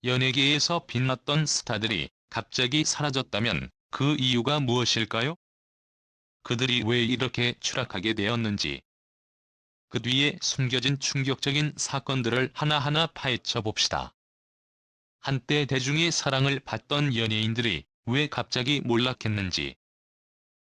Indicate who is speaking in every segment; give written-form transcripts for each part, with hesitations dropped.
Speaker 1: 연예계에서 빛났던 스타들이 갑자기 사라졌다면 그 이유가 무엇일까요? 그들이 왜 이렇게 추락하게 되었는지, 그 뒤에 숨겨진 충격적인 사건들을 하나하나 파헤쳐 봅시다. 한때 대중의 사랑을 받던 연예인들이 왜 갑자기 몰락했는지,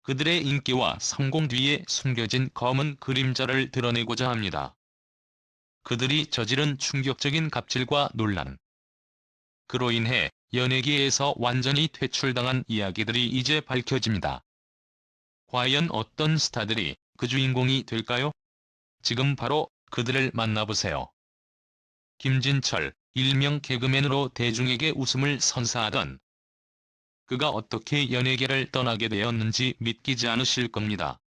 Speaker 1: 그들의 인기와 성공 뒤에 숨겨진 검은 그림자를 드러내고자 합니다. 그들이 저지른 충격적인 갑질과 논란, 그로 인해 연예계에서 완전히 퇴출당한 이야기들이 이제 밝혀집니다. 과연 어떤 스타들이 그 주인공이 될까요? 지금 바로 그들을 만나보세요. 김진철, 일명 개그맨으로 대중에게 웃음을 선사하던 그가 어떻게 연예계를 떠나게 되었는지 믿기지 않으실 겁니다.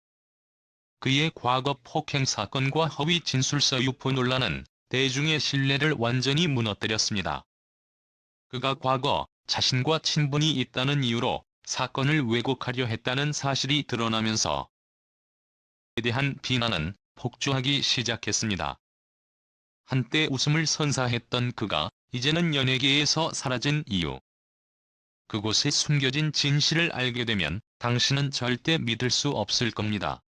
Speaker 1: 그의 과거 폭행 사건과 허위 진술서 유포 논란은 대중의 신뢰를 완전히 무너뜨렸습니다. 그가 과거 자신과 친분이 있다는 이유로 사건을 왜곡하려 했다는 사실이 드러나면서 그에 대한 비난은 폭주하기 시작했습니다. 한때 웃음을 선사했던 그가 이제는 연예계에서 사라진 이유. 그곳에 숨겨진 진실을 알게 되면 당신은 절대 믿을 수 없을 겁니다.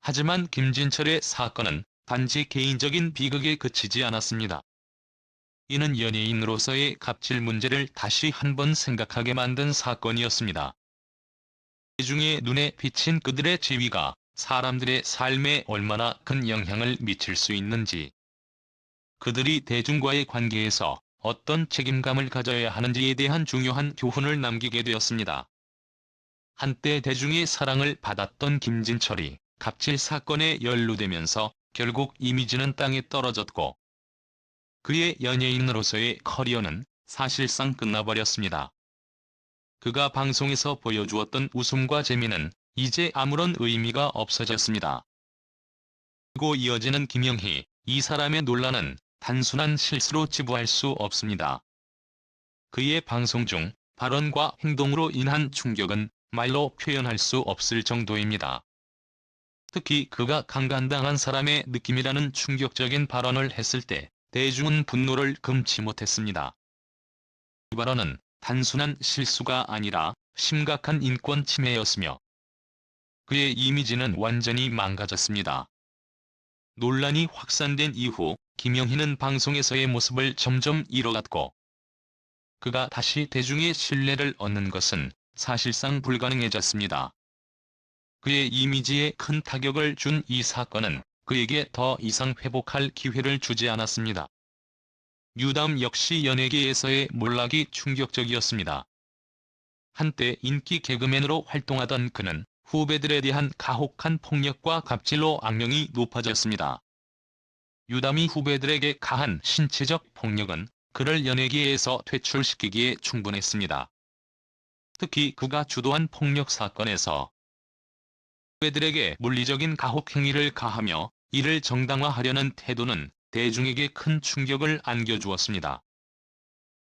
Speaker 1: 하지만 김진철의 사건은 단지 개인적인 비극에 그치지 않았습니다. 이는 연예인으로서의 갑질 문제를 다시 한번 생각하게 만든 사건이었습니다. 대중의 눈에 비친 그들의 지위가 사람들의 삶에 얼마나 큰 영향을 미칠 수 있는지, 그들이 대중과의 관계에서 어떤 책임감을 가져야 하는지에 대한 중요한 교훈을 남기게 되었습니다. 한때 대중의 사랑을 받았던 김진철이 갑질 사건에 연루되면서 결국 이미지는 땅에 떨어졌고 그의 연예인으로서의 커리어는 사실상 끝나버렸습니다. 그가 방송에서 보여주었던 웃음과 재미는 이제 아무런 의미가 없어졌습니다. 그리고 이어지는 김영희, 이 사람의 논란은 단순한 실수로 치부할 수 없습니다. 그의 방송 중 발언과 행동으로 인한 충격은 말로 표현할 수 없을 정도입니다. 특히 그가 강간당한 사람의 느낌이라는 충격적인 발언을 했을 때 대중은 분노를 금치 못했습니다. 이 발언은 단순한 실수가 아니라 심각한 인권 침해였으며 그의 이미지는 완전히 망가졌습니다. 논란이 확산된 이후 김영희는 방송에서의 모습을 점점 잃어갔고 그가 다시 대중의 신뢰를 얻는 것은 사실상 불가능해졌습니다. 그의 이미지에 큰 타격을 준 이 사건은 그에게 더 이상 회복할 기회를 주지 않았습니다. 유담 역시 연예계에서의 몰락이 충격적이었습니다. 한때 인기 개그맨으로 활동하던 그는 후배들에 대한 가혹한 폭력과 갑질로 악명이 높아졌습니다. 유담이 후배들에게 가한 신체적 폭력은 그를 연예계에서 퇴출시키기에 충분했습니다. 특히 그가 주도한 폭력 사건에서 후배들에게 물리적인 가혹 행위를 가하며 이를 정당화하려는 태도는 대중에게 큰 충격을 안겨주었습니다.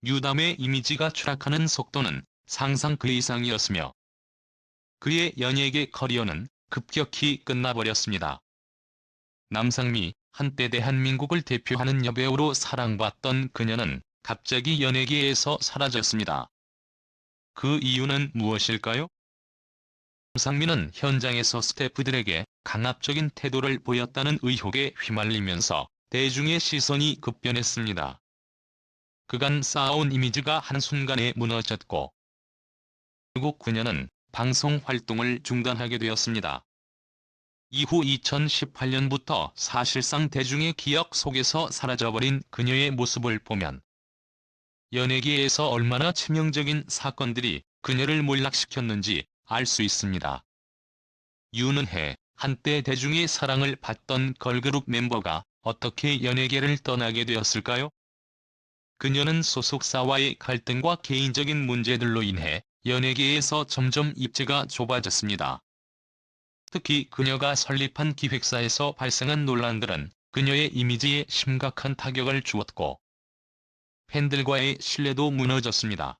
Speaker 1: 유담의 이미지가 추락하는 속도는 상상 그 이상이었으며 그의 연예계 커리어는 급격히 끝나버렸습니다. 남상미, 한때 대한민국을 대표하는 여배우로 사랑받던 그녀는 갑자기 연예계에서 사라졌습니다. 그 이유는 무엇일까요? 남상미는 현장에서 스태프들에게 강압적인 태도를 보였다는 의혹에 휘말리면서 대중의 시선이 급변했습니다. 그간 쌓아온 이미지가 한순간에 무너졌고 결국 그녀는 방송 활동을 중단하게 되었습니다. 이후 2018년부터 사실상 대중의 기억 속에서 사라져버린 그녀의 모습을 보면 연예계에서 얼마나 치명적인 사건들이 그녀를 몰락시켰는지 알 수 있습니다. 윤은혜, 한때 대중의 사랑을 받던 걸그룹 멤버가 어떻게 연예계를 떠나게 되었을까요? 그녀는 소속사와의 갈등과 개인적인 문제들로 인해 연예계에서 점점 입지가 좁아졌습니다. 특히 그녀가 설립한 기획사에서 발생한 논란들은 그녀의 이미지에 심각한 타격을 주었고 팬들과의 신뢰도 무너졌습니다.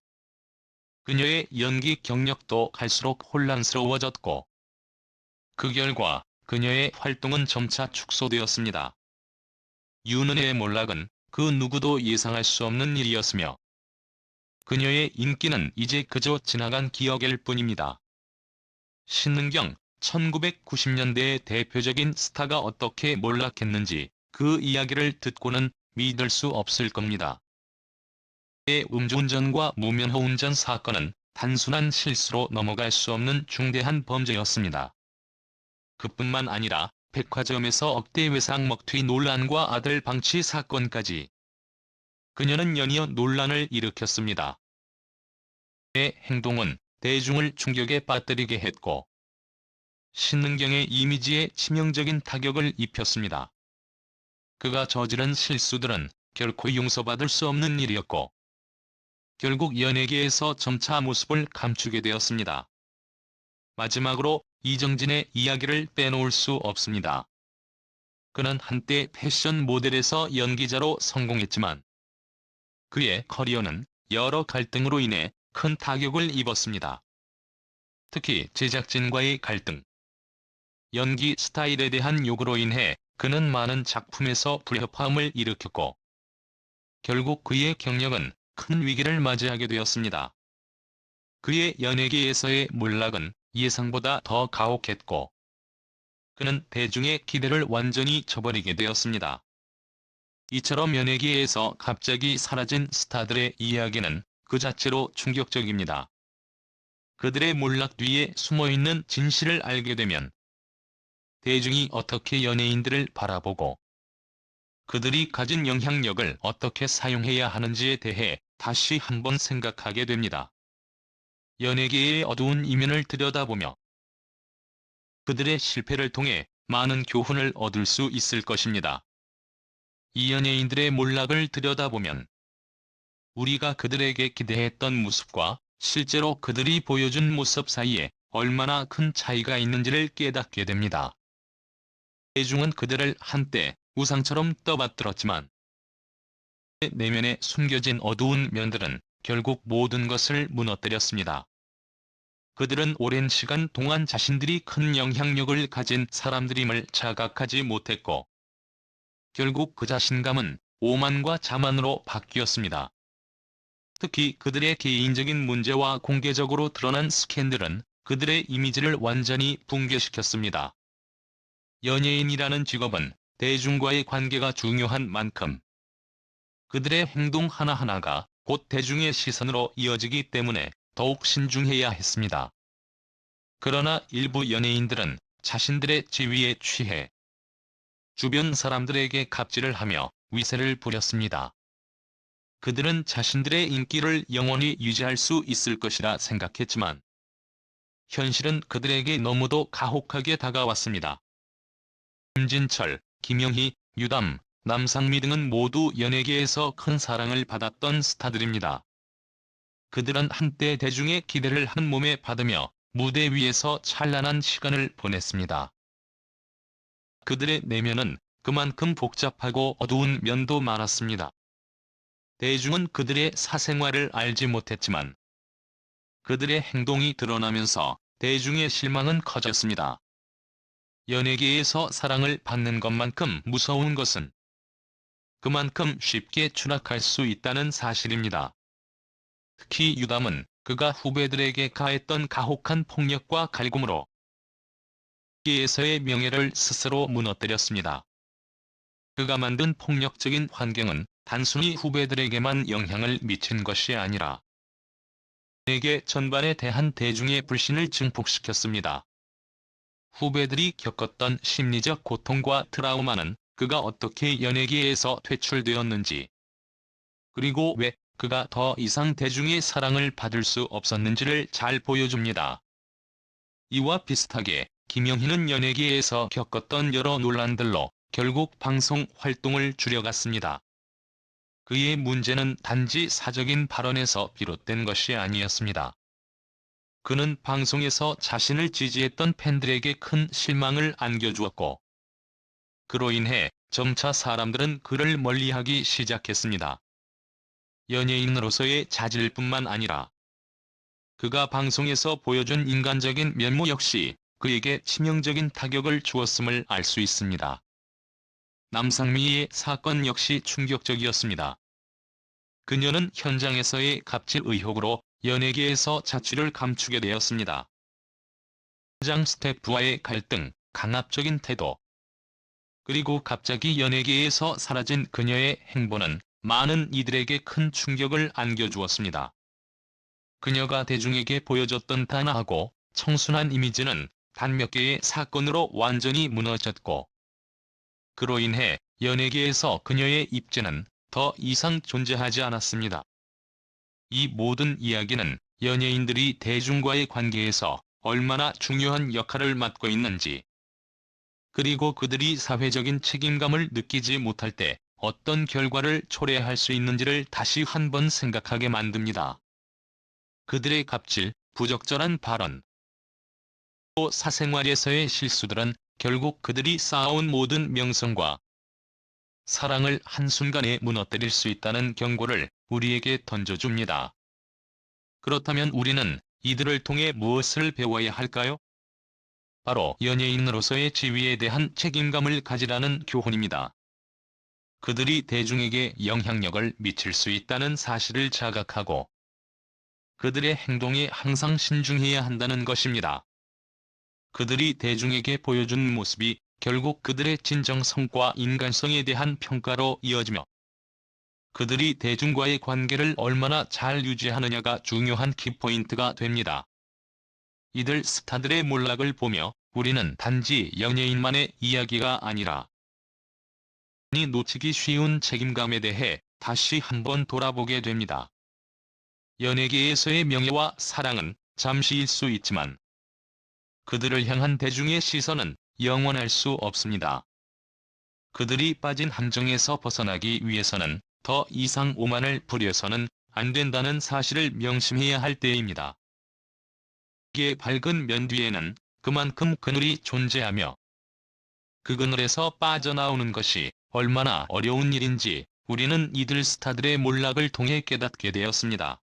Speaker 1: 그녀의 연기 경력도 갈수록 혼란스러워졌고 그 결과 그녀의 활동은 점차 축소되었습니다. 윤은혜의 몰락은 그 누구도 예상할 수 없는 일이었으며 그녀의 인기는 이제 그저 지나간 기억일 뿐입니다. 신은경, 1990년대의 대표적인 스타가 어떻게 몰락했는지 그 이야기를 듣고는 믿을 수 없을 겁니다. 의 음주운전과 무면허 운전 사건은 단순한 실수로 넘어갈 수 없는 중대한 범죄였습니다. 그뿐만 아니라 백화점에서 억대 외상 먹튀 논란과 아들 방치 사건까지 그녀는 연이어 논란을 일으켰습니다. 그의 행동은 대중을 충격에 빠뜨리게 했고 신은경의 이미지에 치명적인 타격을 입혔습니다. 그가 저지른 실수들은 결코 용서받을 수 없는 일이었고 결국 연예계에서 점차 모습을 감추게 되었습니다. 마지막으로 이정진의 이야기를 빼놓을 수 없습니다. 그는 한때 패션 모델에서 연기자로 성공했지만 그의 커리어는 여러 갈등으로 인해 큰 타격을 입었습니다. 특히 제작진과의 갈등, 연기 스타일에 대한 요구로 인해 그는 많은 작품에서 불협화음을 일으켰고 결국 그의 경력은 큰 위기를 맞이하게 되었습니다. 그의 연예계에서의 몰락은 예상보다 더 가혹했고 그는 대중의 기대를 완전히 저버리게 되었습니다. 이처럼 연예계에서 갑자기 사라진 스타들의 이야기는 그 자체로 충격적입니다. 그들의 몰락 뒤에 숨어있는 진실을 알게 되면 대중이 어떻게 연예인들을 바라보고 그들이 가진 영향력을 어떻게 사용해야 하는지에 대해 다시 한번 생각하게 됩니다. 연예계의 어두운 이면을 들여다보며 그들의 실패를 통해 많은 교훈을 얻을 수 있을 것입니다. 이 연예인들의 몰락을 들여다보면 우리가 그들에게 기대했던 모습과 실제로 그들이 보여준 모습 사이에 얼마나 큰 차이가 있는지를 깨닫게 됩니다. 대중은 그들을 한때 우상처럼 떠받들었지만 내면에 숨겨진 어두운 면들은 결국 모든 것을 무너뜨렸습니다. 그들은 오랜 시간 동안 자신들이 큰 영향력을 가진 사람들임을 자각하지 못했고 결국 그 자신감은 오만과 자만으로 바뀌었습니다. 특히 그들의 개인적인 문제와 공개적으로 드러난 스캔들은 그들의 이미지를 완전히 붕괴시켰습니다. 연예인이라는 직업은 대중과의 관계가 중요한 만큼 그들의 행동 하나하나가 곧 대중의 시선으로 이어지기 때문에 더욱 신중해야 했습니다. 그러나 일부 연예인들은 자신들의 지위에 취해 주변 사람들에게 갑질을 하며 위세를 부렸습니다. 그들은 자신들의 인기를 영원히 유지할 수 있을 것이라 생각했지만 현실은 그들에게 너무도 가혹하게 다가왔습니다. 김진철, 김영희, 유담, 남상미 등은 모두 연예계에서 큰 사랑을 받았던 스타들입니다. 그들은 한때 대중의 기대를 한 몸에 받으며 무대 위에서 찬란한 시간을 보냈습니다. 그들의 내면은 그만큼 복잡하고 어두운 면도 많았습니다. 대중은 그들의 사생활을 알지 못했지만 그들의 행동이 드러나면서 대중의 실망은 커졌습니다. 연예계에서 사랑을 받는 것만큼 무서운 것은 그만큼 쉽게 추락할 수 있다는 사실입니다. 특히 유담은 그가 후배들에게 가했던 가혹한 폭력과 갈굼으로 연예계에서의 명예를 스스로 무너뜨렸습니다. 그가 만든 폭력적인 환경은 단순히 후배들에게만 영향을 미친 것이 아니라 연예계 전반에 대한 대중의 불신을 증폭시켰습니다. 후배들이 겪었던 심리적 고통과 트라우마는 그가 어떻게 연예계에서 퇴출되었는지 그리고 왜 그가 더 이상 대중의 사랑을 받을 수 없었는지를 잘 보여줍니다. 이와 비슷하게 김영희는 연예계에서 겪었던 여러 논란들로 결국 방송 활동을 줄여갔습니다. 그의 문제는 단지 사적인 발언에서 비롯된 것이 아니었습니다. 그는 방송에서 자신을 지지했던 팬들에게 큰 실망을 안겨주었고 그로 인해 점차 사람들은 그를 멀리하기 시작했습니다. 연예인으로서의 자질뿐만 아니라 그가 방송에서 보여준 인간적인 면모 역시 그에게 치명적인 타격을 주었음을 알 수 있습니다. 남상미의 사건 역시 충격적이었습니다. 그녀는 현장에서의 갑질 의혹으로 연예계에서 자취를 감추게 되었습니다. 현장 스태프와의 갈등, 강압적인 태도, 그리고 갑자기 연예계에서 사라진 그녀의 행보는 많은 이들에게 큰 충격을 안겨주었습니다. 그녀가 대중에게 보여줬던 단아하고 청순한 이미지는 단 몇 개의 사건으로 완전히 무너졌고, 그로 인해 연예계에서 그녀의 입지는 더 이상 존재하지 않았습니다. 이 모든 이야기는 연예인들이 대중과의 관계에서 얼마나 중요한 역할을 맡고 있는지, 그리고 그들이 사회적인 책임감을 느끼지 못할 때 어떤 결과를 초래할 수 있는지를 다시 한번 생각하게 만듭니다. 그들의 갑질, 부적절한 발언, 또 사생활에서의 실수들은 결국 그들이 쌓아온 모든 명성과 사랑을 한순간에 무너뜨릴 수 있다는 경고를 우리에게 던져줍니다. 그렇다면 우리는 이들을 통해 무엇을 배워야 할까요? 바로 연예인으로서의 지위에 대한 책임감을 가지라는 교훈입니다. 그들이 대중에게 영향력을 미칠 수 있다는 사실을 자각하고 그들의 행동에 항상 신중해야 한다는 것입니다. 그들이 대중에게 보여준 모습이 결국 그들의 진정성과 인간성에 대한 평가로 이어지며 그들이 대중과의 관계를 얼마나 잘 유지하느냐가 중요한 키포인트가 됩니다. 이들 스타들의 몰락을 보며 우리는 단지 연예인만의 이야기가 아니라 이 놓치기 쉬운 책임감에 대해 다시 한번 돌아보게 됩니다. 연예계에서의 명예와 사랑은 잠시일 수 있지만 그들을 향한 대중의 시선은 영원할 수 없습니다. 그들이 빠진 함정에서 벗어나기 위해서는 더 이상 오만을 부려서는 안 된다는 사실을 명심해야 할 때입니다. 이게 밝은 면 뒤에는 그만큼 그늘이 존재하며 그 그늘에서 빠져나오는 것이 얼마나 어려운 일인지 우리는 이들 스타들의 몰락을 통해 깨닫게 되었습니다.